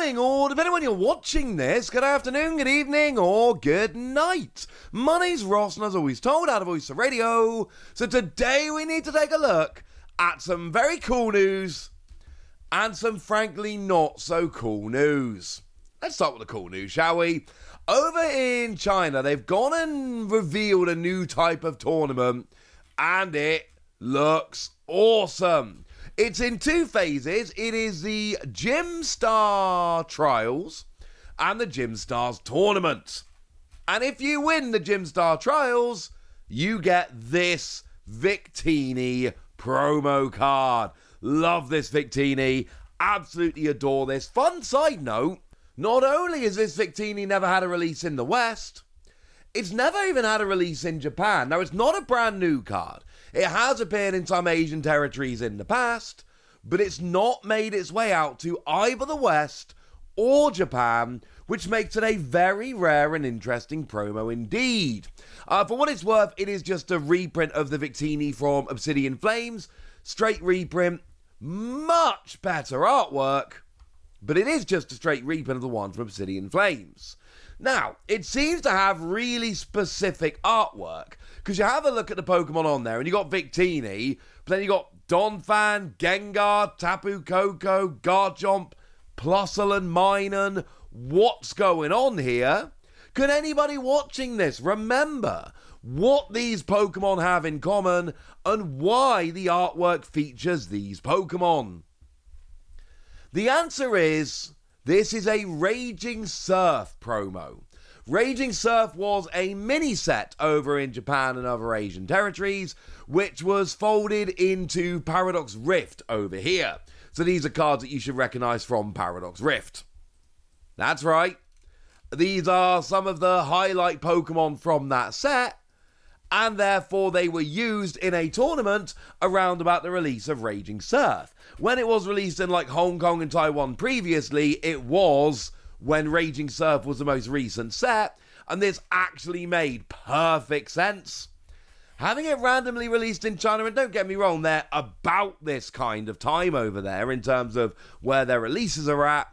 morning, or depending on when you're watching this, good afternoon, good evening, or good night. My name's Ross, and as always told, out of Voice of Radio. So today we need to take a look at some very cool news and some frankly not so cool news. Let's start with the cool news, shall we? Over in China, they've gone and revealed a new type of tournament, and it looks awesome. It's in two phases. It is the Gym Star Trials and the Gym Stars Tournament. And if you win the Gym Star Trials, you get this Victini promo card. Love this Victini. Absolutely adore this. Fun side note, not only has this Victini never had a release in the West, it's never even had a release in Japan. Now, it's not a brand new card. It has appeared in some Asian territories in the past, but it's not made its way out to either the West or Japan, which makes it a very rare and interesting promo indeed. For what it's worth, it is just a reprint of the Victini from Obsidian Flames. Straight reprint, much better artwork, but it is just a straight reprint of the one from Obsidian Flames. Now, it seems to have really specific artwork, because you have a look at the Pokemon on there, and you got Victini, but then you got Donphan, Gengar, Tapu Koko, Garchomp, Plusle and Minun. What's going on here? Can anybody watching this remember what these Pokemon have in common and why the artwork features these Pokemon? The answer is, this is a Raging Surf promo. Raging Surf was a mini set over in Japan and other Asian territories, which was folded into Paradox Rift over here. So these are cards that you should recognize from Paradox Rift. That's right. These are some of the highlight Pokemon from that set, and therefore they were used in a tournament around about the release of Raging Surf. When it was released in like Hong Kong and Taiwan previously, it was when Raging Surf was the most recent set, and this actually made perfect sense. Having it randomly released in China, and don't get me wrong, they're about this kind of time over there in terms of where their releases are at,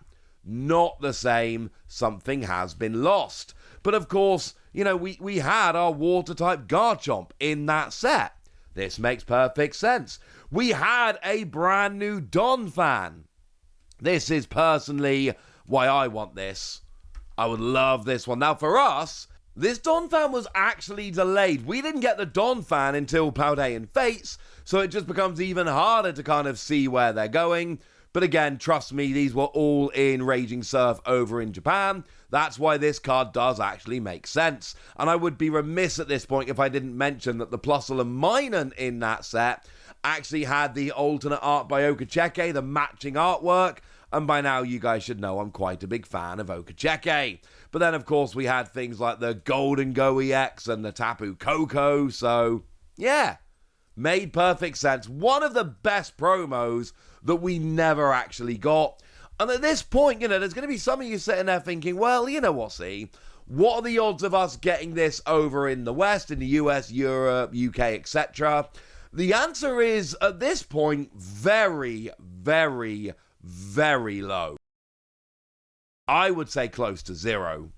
not the same. Something has been lost. But of course, you know, we had our water-type Garchomp in that set. This makes perfect sense. We had a brand new Donphan. This is personally why I want this. I would love this one. Now, for us, this Donphan was actually delayed. We didn't get the Donphan until Paldean Fates, so it just becomes even harder to kind of see where they're going. But again, trust me, these were all in Raging Surf over in Japan. That's why this card does actually make sense. And I would be remiss at this point if I didn't mention that the Plusle and Minun in that set actually had the alternate art by Okacheke, the matching artwork. And by now, you guys should know I'm quite a big fan of Okacheke. But then, of course, we had things like the Golden Go EX and the Tapu Koko. So, yeah, made perfect sense. One of the best promos that we never actually got. And at this point, you know, there's going to be some of you sitting there thinking, well, you know what, see, what are the odds of us getting this over in the West, in the US, Europe, UK, etc.? The answer is, at this point, very, very, very low. I would say close to zero.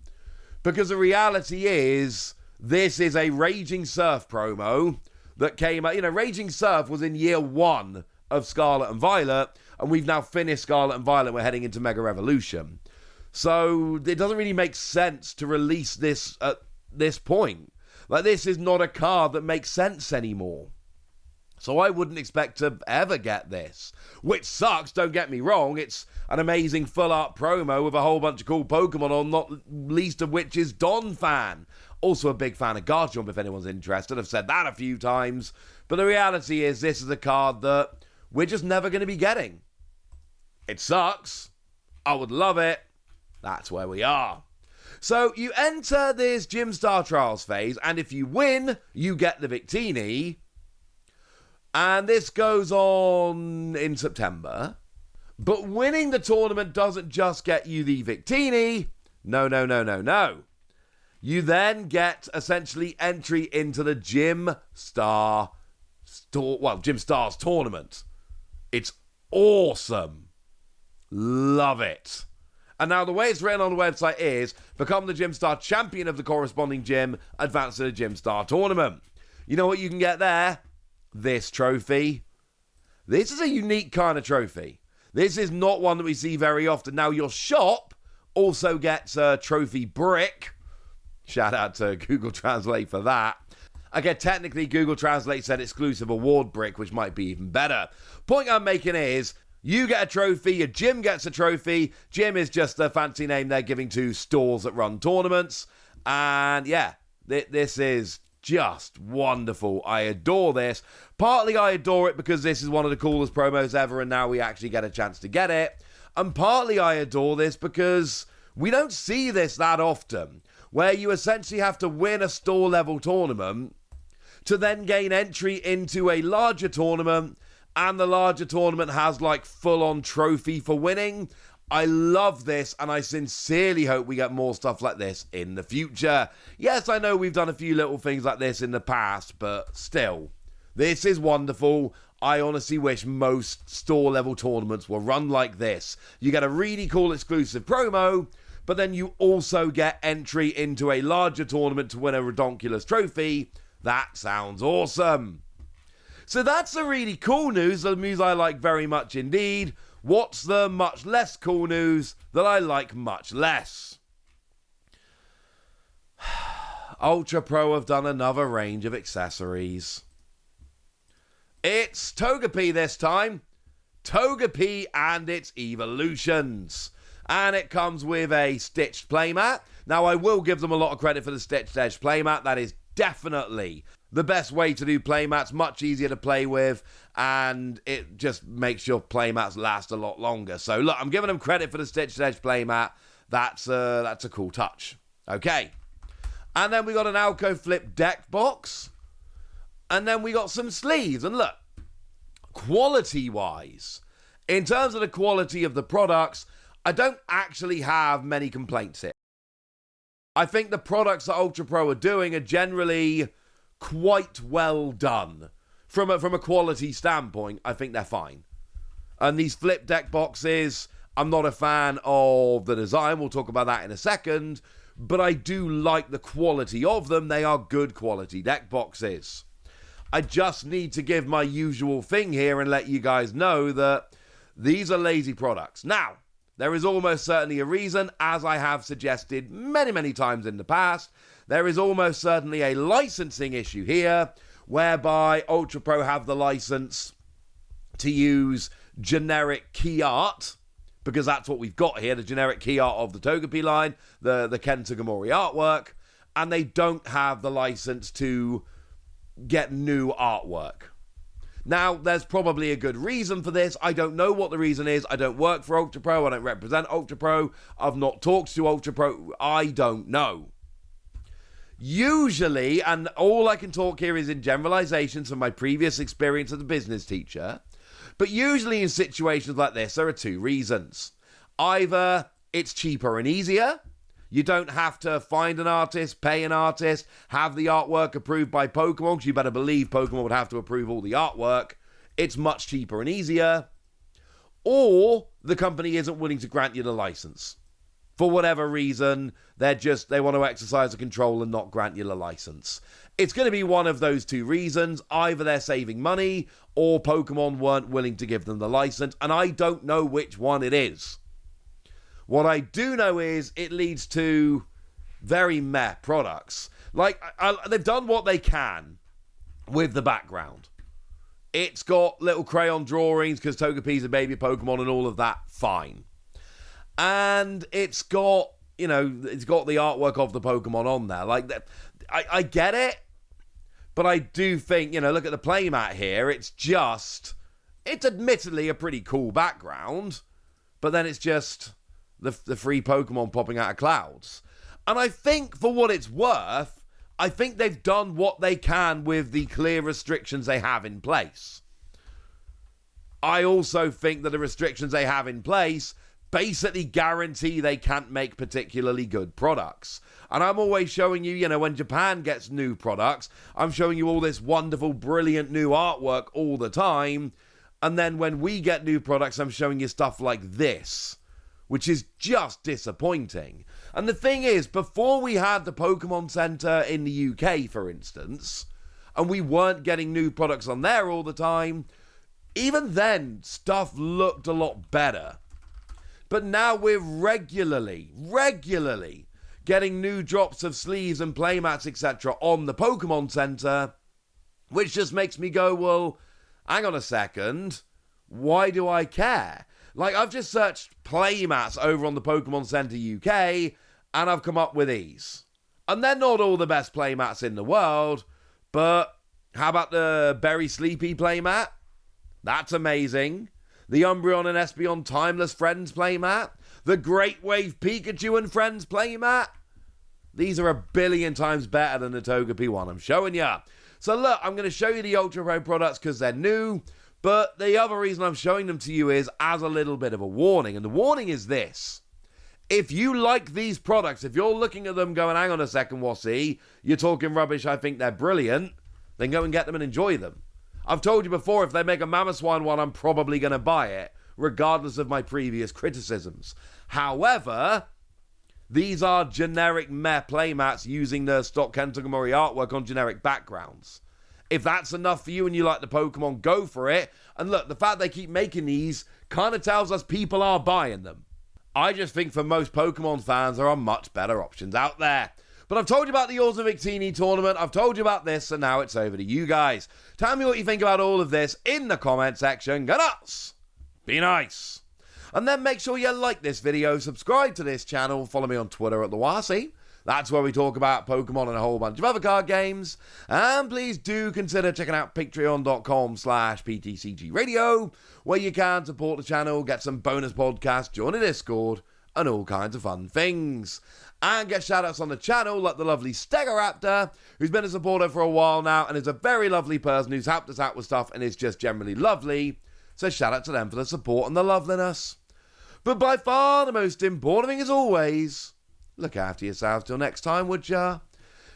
Because the reality is, this is a Raging Surf promo that came out. You know, Raging Surf was in year one of Scarlet and Violet, and we've now finished Scarlet and Violet. We're heading into Mega Revolution. So it doesn't really make sense to release this at this point. Like, this is not a card that makes sense anymore. So I wouldn't expect to ever get this. Which sucks, don't get me wrong. It's an amazing full art promo with a whole bunch of cool Pokemon on, not least of which is Donphan. Also a big fan of Garchomp if anyone's interested. I've said that a few times. But the reality is, this is a card that we're just never going to be getting. It sucks. I would love it. That's where we are. So you enter this Gym Star Trials phase, and if you win, you get the Victini. And this goes on in September. But winning the tournament doesn't just get you the Victini. No. You then get essentially entry into the Gym Stars tournament. It's awesome. Love it. And now the way it's written on the website is, become the Gym Star champion of the corresponding gym, advance to the Gym Star tournament. You know what you can get there? This trophy. This is a unique kind of trophy. This is not one that we see very often. Now, your shop also gets a trophy brick. Shout out to Google Translate for that. Again, technically, Google Translate said exclusive award brick, which might be even better. Point I'm making is, you get a trophy, your gym gets a trophy. Gym is just a fancy name they're giving to stores that run tournaments. And yeah, this is just wonderful. I adore this. Partly I adore it because this is one of the coolest promos ever, and now we actually get a chance to get it. And partly I adore this because we don't see this that often, where you essentially have to win a store level tournament to then gain entry into a larger tournament, and the larger tournament has like full-on trophy for winning. I love this, and I sincerely hope we get more stuff like this in the future. Yes, I know we've done a few little things like this in the past, but still, this is wonderful. I honestly wish most store-level tournaments were run like this. You get a really cool exclusive promo, but then you also get entry into a larger tournament to win a redonkulous trophy. That sounds awesome. So that's the really cool news, the news I like very much indeed. What's the much less cool news that I like much less? Ultra Pro have done another range of accessories. It's Togepi this time. Togepi and its evolutions. And it comes with a stitched playmat. Now, I will give them a lot of credit for the stitched edge playmat. That is definitely the best way to do playmats, much easier to play with, and it just makes your playmats last a lot longer. So look, I'm giving them credit for the stitched edge playmat. That's a cool touch. Okay. And then we got an Alco Flip deck box. And then we got some sleeves. And look, quality-wise, in terms of the quality of the products, I don't actually have many complaints here. I think the products that Ultra Pro are doing are generally quite well done. From a quality standpoint, I think they're fine. And these flip deck boxes, I'm not a fan of the design. We'll talk about that in a second. But I do like the quality of them. They are good quality deck boxes. I just need to give my usual thing here and let you guys know that these are lazy products. Now, there is almost certainly a reason, as I have suggested many, many times in the past. There is almost certainly a licensing issue here, whereby Ultra Pro have the license to use generic key art, because that's what we've got here, the generic key art of the Togepi line, the Kenta Gamori artwork, and they don't have the license to get new artwork. Now, there's probably a good reason for this. I don't know what the reason is. I don't work for Ultra Pro. I don't represent Ultra Pro. I've not talked to Ultra Pro. I don't know. Usually, and all I can talk here is in generalizations from my previous experience as a business teacher, but usually in situations like this, there are two reasons. Either it's cheaper and easier. You don't have to find an artist, pay an artist, have the artwork approved by Pokemon, because you better believe Pokemon would have to approve all the artwork. It's much cheaper and easier. Or the company isn't willing to grant you the license. For whatever reason, they want to exercise the control and not grant you the license. It's going to be one of those two reasons. Either they're saving money, or Pokemon weren't willing to give them the license, and I don't know which one it is. What I do know is it leads to very meh products. Like, they've done what they can with the background. It's got little crayon drawings because Togepi's a baby Pokemon and all of that, fine. And it's got, it's got the artwork of the Pokemon on there. Like, I get it, but I do think, look at the playmat here. It's admittedly a pretty cool background, but then it's just the free Pokemon popping out of clouds. And I think, for what it's worth, I think they've done what they can with the clear restrictions they have in place. I also think that the restrictions they have in place basically guarantee they can't make particularly good products. And I'm always showing you, when Japan gets new products, I'm showing you all this wonderful, brilliant new artwork all the time. And then when we get new products, I'm showing you stuff like this, which is just disappointing. And the thing is, before we had the Pokémon Center in the UK, for instance, and we weren't getting new products on there all the time, even then, stuff looked a lot better. But now we're regularly getting new drops of sleeves and playmats, etc. on the Pokémon Center, which just makes me go, well, hang on a second, why do I care? Like, I've just searched playmats over on the Pokémon Center UK, and I've come up with these. And they're not all the best playmats in the world, but how about the Berry Sleepy playmat? That's amazing. The Umbreon and Espeon Timeless Friends playmat. The Great Wave Pikachu and Friends playmat. These are 1 billion times better than the Togepi one, I'm showing ya. So look, I'm going to show you the Ultra Pro products because they're new, but the other reason I'm showing them to you is as a little bit of a warning, and the warning is this. If you like these products, if you're looking at them going, hang on a second, Wassy, you're talking rubbish, I think they're brilliant, then go and get them and enjoy them. I've told you before, if they make a Mamoswine one, I'm probably going to buy it, regardless of my previous criticisms. However, these are generic meh playmats using the stock Kentagomori artwork on generic backgrounds. If that's enough for you and you like the Pokemon, go for it. And look, the fact they keep making these kind of tells us people are buying them. I just think for most Pokemon fans, there are much better options out there. But I've told you about the Yours of Victini tournament, I've told you about this, and now it's over to you guys. Tell me what you think about all of this in the comment section. Go nuts! Be nice! And then make sure you like this video, subscribe to this channel, follow me on Twitter at @TheWassy. That's where we talk about Pokemon and a whole bunch of other card games. And please do consider checking out patreon.com/PTCGradio, where you can support the channel, get some bonus podcasts, join a Discord, and all kinds of fun things. And get shoutouts on the channel like the lovely Stegoraptor, who's been a supporter for a while now and is a very lovely person who's helped us out with stuff and is just generally lovely. So shout out to them for the support and the loveliness. But by far the most important thing as always, look after yourselves till next time, would ya?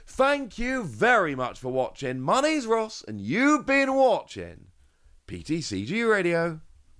Thank you very much for watching. My name's Ross, and you've been watching PTCG Radio.